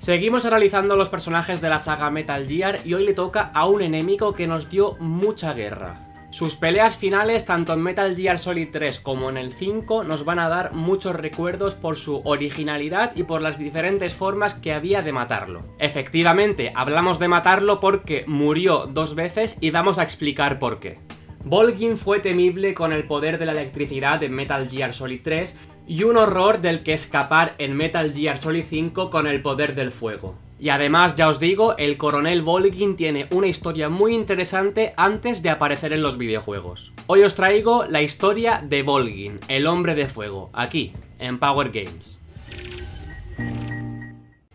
Seguimos analizando los personajes de la saga Metal Gear y hoy le toca a un enemigo que nos dio mucha guerra. Sus peleas finales tanto en Metal Gear Solid 3 como en el 5 nos van a dar muchos recuerdos por su originalidad y por las diferentes formas que había de matarlo. Efectivamente, hablamos de matarlo porque murió 2 veces y vamos a explicar por qué. Volgin fue temible con el poder de la electricidad en Metal Gear Solid 3 y un horror del que escapar en Metal Gear Solid 5 con el poder del fuego. Y además, ya os digo, el coronel Volgin tiene una historia muy interesante antes de aparecer en los videojuegos. Hoy os traigo la historia de Volgin, el hombre de fuego, aquí, en Power Games.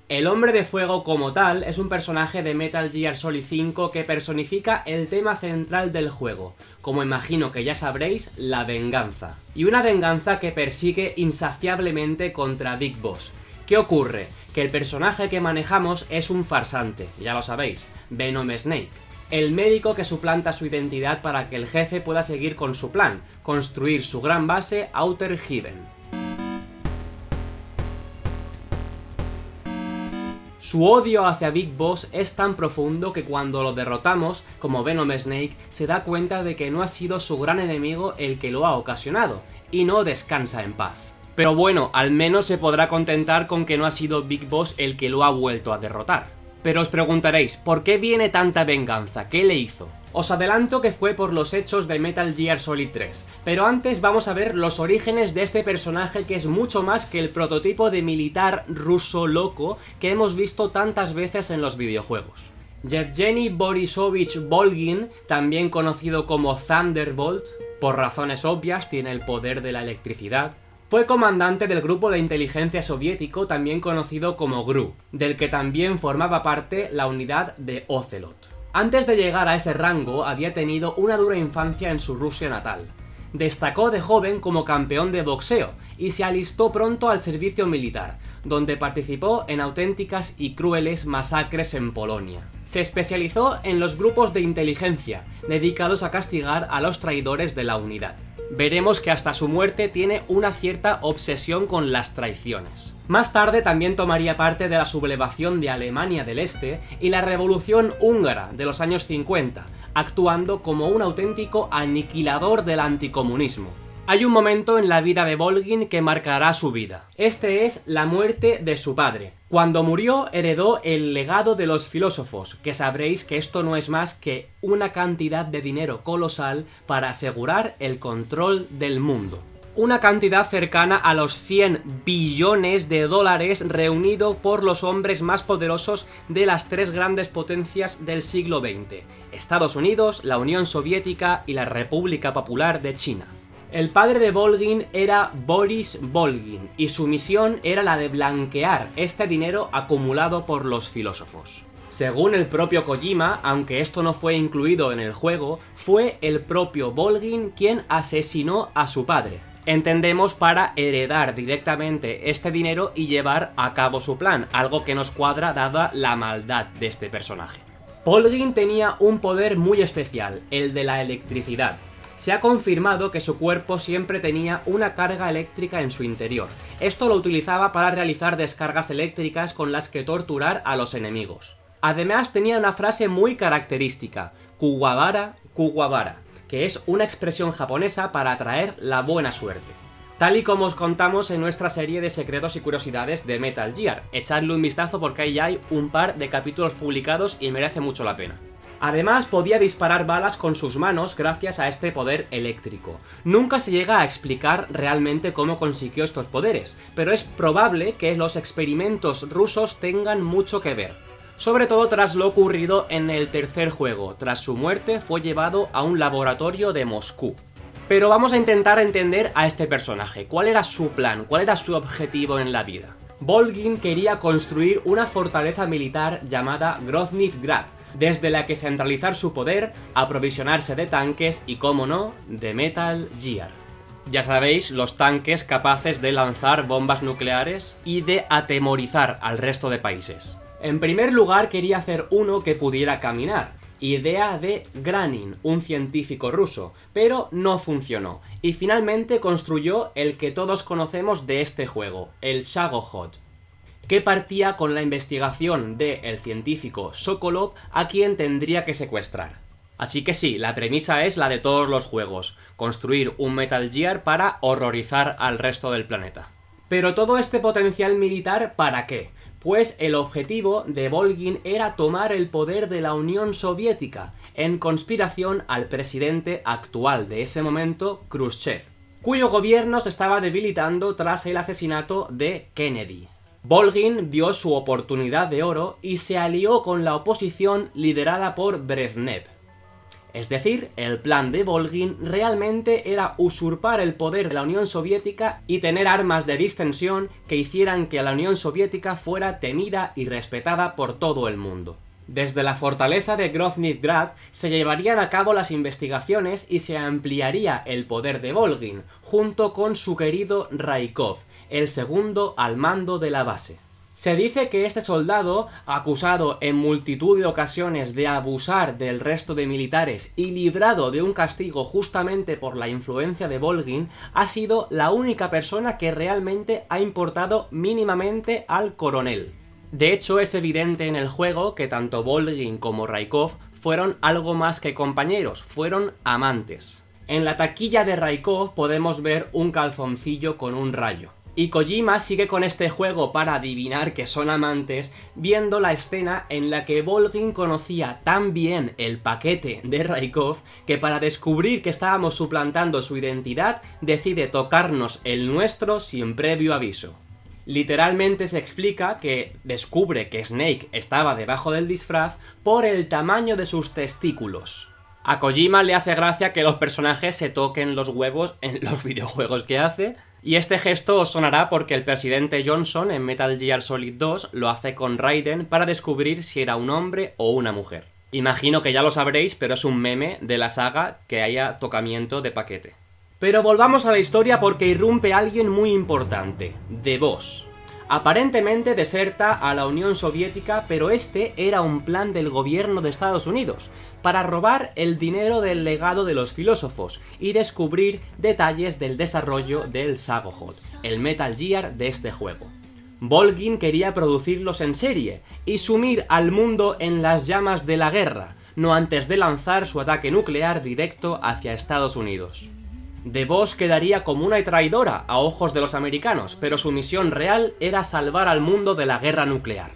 El hombre de fuego como tal es un personaje de Metal Gear Solid 5 que personifica el tema central del juego, como imagino que ya sabréis, la venganza. Y una venganza que persigue insaciablemente contra Big Boss. ¿Qué ocurre? Que el personaje que manejamos es un farsante, ya lo sabéis, Venom Snake. El médico que suplanta su identidad para que el jefe pueda seguir con su plan, construir su gran base Outer Heaven. Su odio hacia Big Boss es tan profundo que cuando lo derrotamos, como Venom Snake, se da cuenta de que no ha sido su gran enemigo el que lo ha ocasionado, y no descansa en paz. Pero bueno, al menos se podrá contentar con que no ha sido Big Boss el que lo ha vuelto a derrotar. Pero os preguntaréis, ¿por qué viene tanta venganza? ¿Qué le hizo? Os adelanto que fue por los hechos de Metal Gear Solid 3, pero antes vamos a ver los orígenes de este personaje que es mucho más que el prototipo de militar ruso loco que hemos visto tantas veces en los videojuegos. Yevgeny Borisovich Volgin, también conocido como Thunderbolt, por razones obvias tiene el poder de la electricidad, fue comandante del grupo de inteligencia soviético también conocido como GRU, del que también formaba parte la unidad de Ocelot. Antes de llegar a ese rango había tenido una dura infancia en su Rusia natal. Destacó de joven como campeón de boxeo y se alistó pronto al servicio militar, donde participó en auténticas y crueles masacres en Polonia. Se especializó en los grupos de inteligencia, dedicados a castigar a los traidores de la unidad. Veremos que hasta su muerte tiene una cierta obsesión con las traiciones. Más tarde también tomaría parte de la sublevación de Alemania del Este y la Revolución Húngara de los años 50, actuando como un auténtico aniquilador del anticomunismo. Hay un momento en la vida de Volgin que marcará su vida. Este es la muerte de su padre. Cuando murió, heredó el legado de los filósofos, que sabréis que esto no es más que una cantidad de dinero colosal para asegurar el control del mundo. Una cantidad cercana a los 100 billones de dólares reunido por los hombres más poderosos de las 3 grandes potencias del siglo XX: Estados Unidos, la Unión Soviética y la República Popular de China. El padre de Volgin era Boris Volgin, y su misión era la de blanquear este dinero acumulado por los filósofos. Según el propio Kojima, aunque esto no fue incluido en el juego, fue el propio Volgin quien asesinó a su padre. Entendemos para heredar directamente este dinero y llevar a cabo su plan, algo que nos cuadra dada la maldad de este personaje. Volgin tenía un poder muy especial, el de la electricidad. Se ha confirmado que su cuerpo siempre tenía una carga eléctrica en su interior. Esto lo utilizaba para realizar descargas eléctricas con las que torturar a los enemigos. Además tenía una frase muy característica, Kuwabara, Kuwabara, que es una expresión japonesa para atraer la buena suerte. Tal y como os contamos en nuestra serie de secretos y curiosidades de Metal Gear. Echadle un vistazo porque ahí hay un par de capítulos publicados y merece mucho la pena. Además, podía disparar balas con sus manos gracias a este poder eléctrico. Nunca se llega a explicar realmente cómo consiguió estos poderes, pero es probable que los experimentos rusos tengan mucho que ver. Sobre todo tras lo ocurrido en el tercer juego. Tras su muerte fue llevado a un laboratorio de Moscú. Pero vamos a intentar entender a este personaje. ¿Cuál era su plan? ¿Cuál era su objetivo en la vida? Volgin quería construir una fortaleza militar llamada Groznyj Grad, desde la que centralizar su poder, aprovisionarse de tanques y, como no, de Metal Gear. Ya sabéis, los tanques capaces de lanzar bombas nucleares y de atemorizar al resto de países. En primer lugar quería hacer uno que pudiera caminar, idea de Granin, un científico ruso, pero no funcionó, y finalmente construyó el que todos conocemos de este juego, el Shagohod. que partía con la investigación del científico Sokolov, a quien tendría que secuestrar. Así que sí, la premisa es la de todos los juegos, construir un Metal Gear para horrorizar al resto del planeta. Pero todo este potencial militar, ¿para qué? Pues el objetivo de Volgin era tomar el poder de la Unión Soviética, en conspiración al presidente actual de ese momento, Khrushchev, cuyo gobierno se estaba debilitando tras el asesinato de Kennedy. Volgin vio su oportunidad de oro y se alió con la oposición liderada por Brezhnev. Es decir, el plan de Volgin realmente era usurpar el poder de la Unión Soviética y tener armas de distensión que hicieran que la Unión Soviética fuera temida y respetada por todo el mundo. Desde la fortaleza de Grozny Grad se llevarían a cabo las investigaciones y se ampliaría el poder de Volgin, junto con su querido Raikov, el segundo al mando de la base. Se dice que este soldado, acusado en multitud de ocasiones de abusar del resto de militares y librado de un castigo justamente por la influencia de Volgin, ha sido la única persona que realmente ha importado mínimamente al coronel. De hecho, es evidente en el juego que tanto Volgin como Raikov fueron algo más que compañeros, fueron amantes. En la taquilla de Raikov podemos ver un calzoncillo con un rayo. Y Kojima sigue con este juego para adivinar que son amantes, viendo la escena en la que Volgin conocía tan bien el paquete de Raikov que para descubrir que estábamos suplantando su identidad decide tocarnos el nuestro sin previo aviso. Literalmente se explica que descubre que Snake estaba debajo del disfraz por el tamaño de sus testículos. A Kojima le hace gracia que los personajes se toquen los huevos en los videojuegos que hace, y este gesto os sonará porque el presidente Johnson en Metal Gear Solid 2 lo hace con Raiden para descubrir si era un hombre o una mujer. Imagino que ya lo sabréis, pero es un meme de la saga que haya tocamiento de paquete. Pero volvamos a la historia porque irrumpe alguien muy importante, The Boss. Aparentemente deserta a la Unión Soviética, pero este era un plan del gobierno de Estados Unidos, para robar el dinero del legado de los filósofos y descubrir detalles del desarrollo del Shagohod, el Metal Gear de este juego. Volgin quería producirlos en serie y sumir al mundo en las llamas de la guerra, no antes de lanzar su ataque nuclear directo hacia Estados Unidos. The Boss quedaría como una traidora a ojos de los americanos, pero su misión real era salvar al mundo de la guerra nuclear.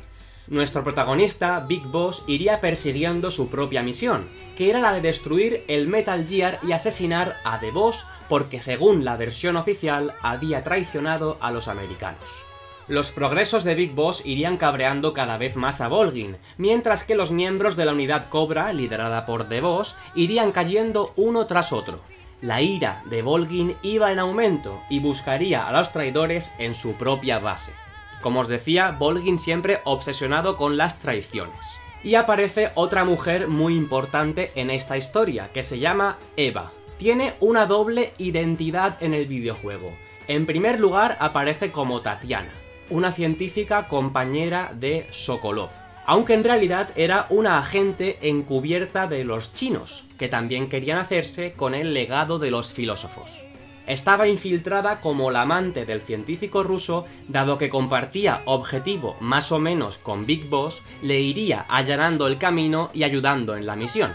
Nuestro protagonista, Big Boss, iría persiguiendo su propia misión, que era la de destruir el Metal Gear y asesinar a The Boss porque, según la versión oficial, había traicionado a los americanos. Los progresos de Big Boss irían cabreando cada vez más a Volgin, mientras que los miembros de la unidad Cobra, liderada por The Boss, irían cayendo uno tras otro. La ira de Volgin iba en aumento y buscaría a los traidores en su propia base. Como os decía, Volgin siempre obsesionado con las traiciones. Y aparece otra mujer muy importante en esta historia, que se llama Eva. Tiene una doble identidad en el videojuego. En primer lugar aparece como Tatiana, una científica compañera de Sokolov, aunque en realidad era una agente encubierta de los chinos, que también querían hacerse con el legado de los filósofos. Estaba infiltrada como la amante del científico ruso, dado que compartía objetivo más o menos con Big Boss, le iría allanando el camino y ayudando en la misión.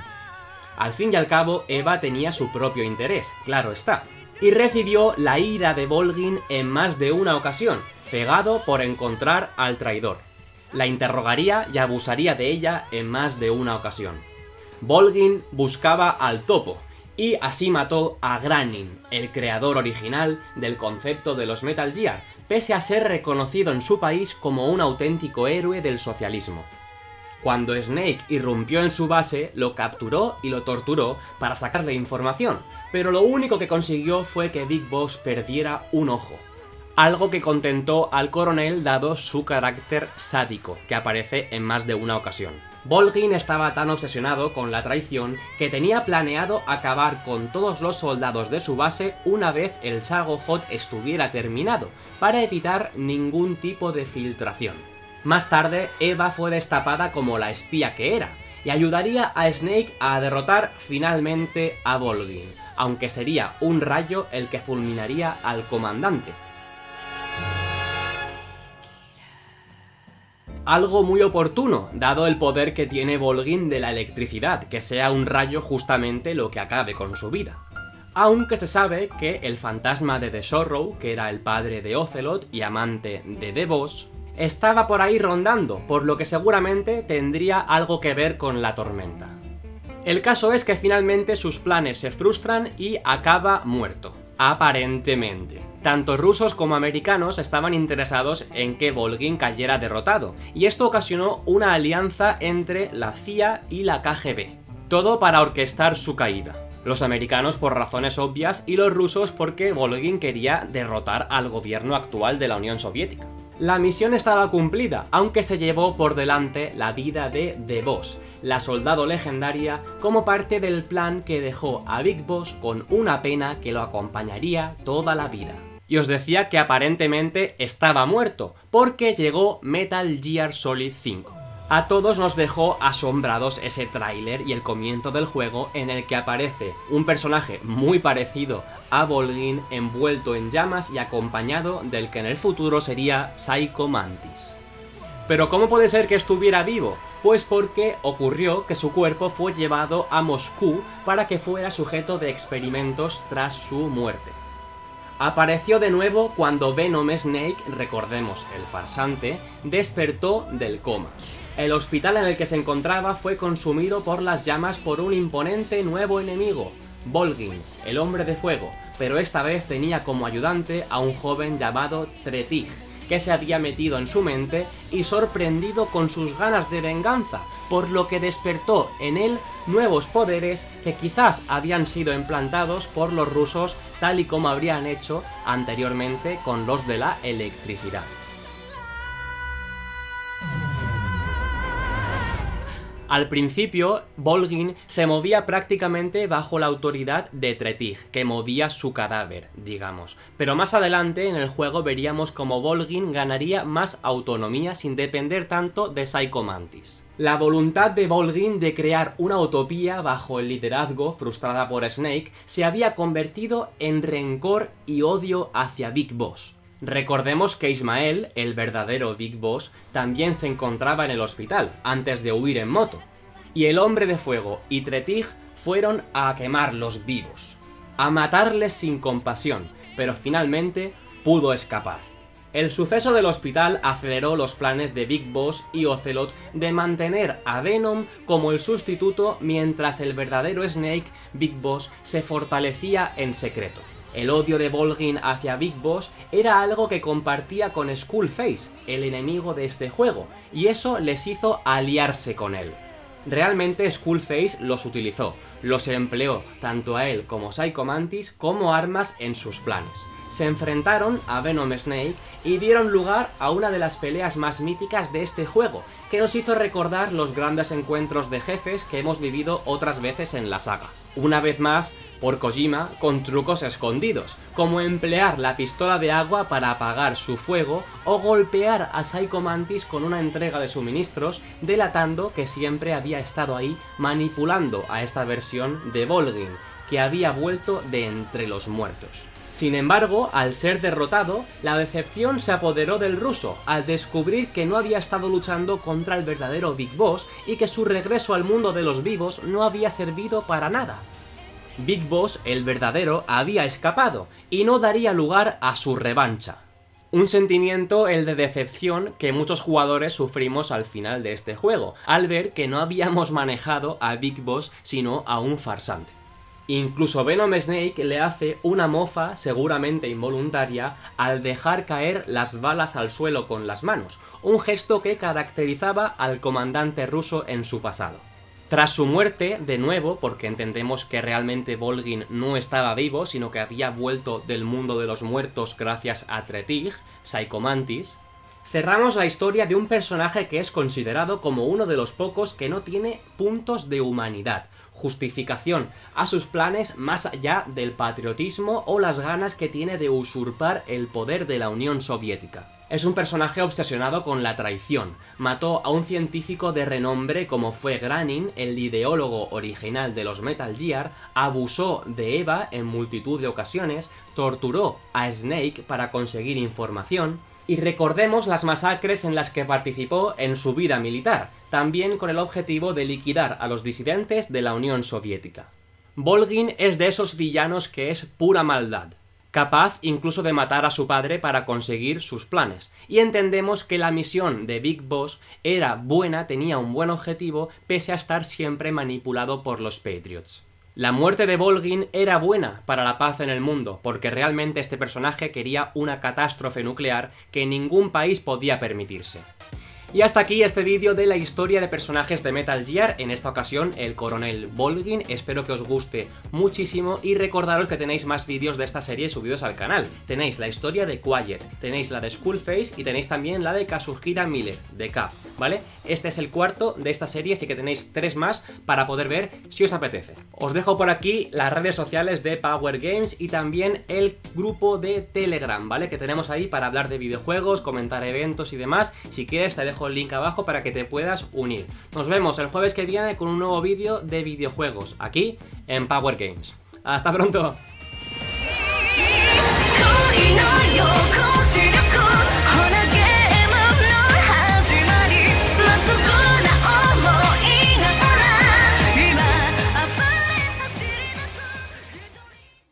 Al fin y al cabo, Eva tenía su propio interés, claro está, y recibió la ira de Volgin en más de una ocasión, cegado por encontrar al traidor. La interrogaría y abusaría de ella en más de una ocasión. Volgin buscaba al topo, y así mató a Granin, el creador original del concepto de los Metal Gear, pese a ser reconocido en su país como un auténtico héroe del socialismo. Cuando Snake irrumpió en su base, lo capturó y lo torturó para sacarle información, pero lo único que consiguió fue que Big Boss perdiera un ojo. Algo que contentó al coronel dado su carácter sádico, que aparece en más de una ocasión. Volgin estaba tan obsesionado con la traición que tenía planeado acabar con todos los soldados de su base una vez el Shagohod estuviera terminado, para evitar ningún tipo de filtración. Más tarde, Eva fue destapada como la espía que era, y ayudaría a Snake a derrotar finalmente a Volgin, aunque sería un rayo el que fulminaría al comandante. Algo muy oportuno, dado el poder que tiene Volgin de la electricidad, que sea un rayo justamente lo que acabe con su vida. Aunque se sabe que el fantasma de The Sorrow, que era el padre de Ocelot y amante de The Boss, estaba por ahí rondando, por lo que seguramente tendría algo que ver con la tormenta. El caso es que finalmente sus planes se frustran y acaba muerto. Aparentemente. Tanto rusos como americanos estaban interesados en que Volgin cayera derrotado, y esto ocasionó una alianza entre la CIA y la KGB. Todo para orquestar su caída. Los americanos por razones obvias y los rusos porque Volgin quería derrotar al gobierno actual de la Unión Soviética. La misión estaba cumplida, aunque se llevó por delante la vida de The Boss, la soldado legendaria, como parte del plan que dejó a Big Boss con una pena que lo acompañaría toda la vida. Y os decía que aparentemente estaba muerto, porque llegó Metal Gear Solid 5. A todos nos dejó asombrados ese tráiler y el comienzo del juego en el que aparece un personaje muy parecido a Volgin envuelto en llamas y acompañado del que en el futuro sería Psycho Mantis. ¿Pero cómo puede ser que estuviera vivo? Pues porque ocurrió que su cuerpo fue llevado a Moscú para que fuera sujeto de experimentos tras su muerte. Apareció de nuevo cuando Venom Snake, recordemos el farsante, despertó del coma. El hospital en el que se encontraba fue consumido por las llamas por un imponente nuevo enemigo, Volgin, el hombre de fuego, pero esta vez tenía como ayudante a un joven llamado Tretig, que se había metido en su mente y sorprendido con sus ganas de venganza, por lo que despertó en él nuevos poderes que quizás habían sido implantados por los rusos tal y como habrían hecho anteriormente con los de la electricidad. Al principio, Volgin se movía prácticamente bajo la autoridad de Tretig, que movía su cadáver, digamos. Pero más adelante en el juego veríamos como Volgin ganaría más autonomía sin depender tanto de Psycho Mantis. La voluntad de Volgin de crear una utopía bajo el liderazgo frustrada por Snake se había convertido en rencor y odio hacia Big Boss. Recordemos que Ismael, el verdadero Big Boss, también se encontraba en el hospital, antes de huir en moto. Y el hombre de fuego y Tretig fueron a quemarlos vivos, a matarles sin compasión, pero finalmente pudo escapar. El suceso del hospital aceleró los planes de Big Boss y Ocelot de mantener a Venom como el sustituto mientras el verdadero Snake, Big Boss, se fortalecía en secreto. El odio de Volgin hacia Big Boss era algo que compartía con Skullface, el enemigo de este juego, y eso les hizo aliarse con él. Realmente Skullface los utilizó, los empleó tanto a él como Psycho Mantis como armas en sus planes. Se enfrentaron a Venom Snake y dieron lugar a una de las peleas más míticas de este juego, que nos hizo recordar los grandes encuentros de jefes que hemos vivido otras veces en la saga. Una vez más, por Kojima, con trucos escondidos, como emplear la pistola de agua para apagar su fuego o golpear a Psycho Mantis con una entrega de suministros, delatando que siempre había estado ahí manipulando a esta versión de Volgin, que había vuelto de entre los muertos. Sin embargo, al ser derrotado, la decepción se apoderó del ruso, al descubrir que no había estado luchando contra el verdadero Big Boss y que su regreso al mundo de los vivos no había servido para nada. Big Boss, el verdadero, había escapado, y no daría lugar a su revancha. Un sentimiento, el de decepción, que muchos jugadores sufrimos al final de este juego, al ver que no habíamos manejado a Big Boss sino a un farsante. Incluso Venom Snake le hace una mofa, seguramente involuntaria, al dejar caer las balas al suelo con las manos, un gesto que caracterizaba al comandante ruso en su pasado. Tras su muerte, de nuevo, porque entendemos que realmente Volgin no estaba vivo, sino que había vuelto del mundo de los muertos gracias a Tretig, Psycho Mantis, cerramos la historia de un personaje que es considerado como uno de los pocos que no tiene puntos de humanidad, justificación a sus planes más allá del patriotismo o las ganas que tiene de usurpar el poder de la Unión Soviética. Es un personaje obsesionado con la traición. Mató a un científico de renombre como fue Granin, el ideólogo original de los Metal Gear, abusó de Eva en multitud de ocasiones, torturó a Snake para conseguir información, Y recordemos las masacres en las que participó en su vida militar, también con el objetivo de liquidar a los disidentes de la Unión Soviética. Volgin es de esos villanos que es pura maldad, capaz incluso de matar a su padre para conseguir sus planes, y entendemos que la misión de Big Boss era buena, tenía un buen objetivo, pese a estar siempre manipulado por los Patriots. La muerte de Volgin era buena para la paz en el mundo, porque realmente este personaje quería una catástrofe nuclear que ningún país podía permitirse. Y hasta aquí este vídeo de la historia de personajes de Metal Gear, en esta ocasión el coronel Volgin. Espero que os guste muchísimo y recordaros que tenéis más vídeos de esta serie subidos al canal. Tenéis la historia de Quiet, tenéis la de Skullface y tenéis también la de Kazuhira Miller, de Cap, ¿vale? Este es el cuarto de esta serie, así que tenéis 3 más para poder ver si os apetece. Os dejo por aquí las redes sociales de Power Games y también el grupo de Telegram, ¿vale? Que tenemos ahí para hablar de videojuegos, comentar eventos y demás. Si quieres te dejo el link abajo para que te puedas unir. Nos vemos el jueves que viene con un nuevo vídeo de videojuegos, aquí en Power Games. ¡Hasta pronto!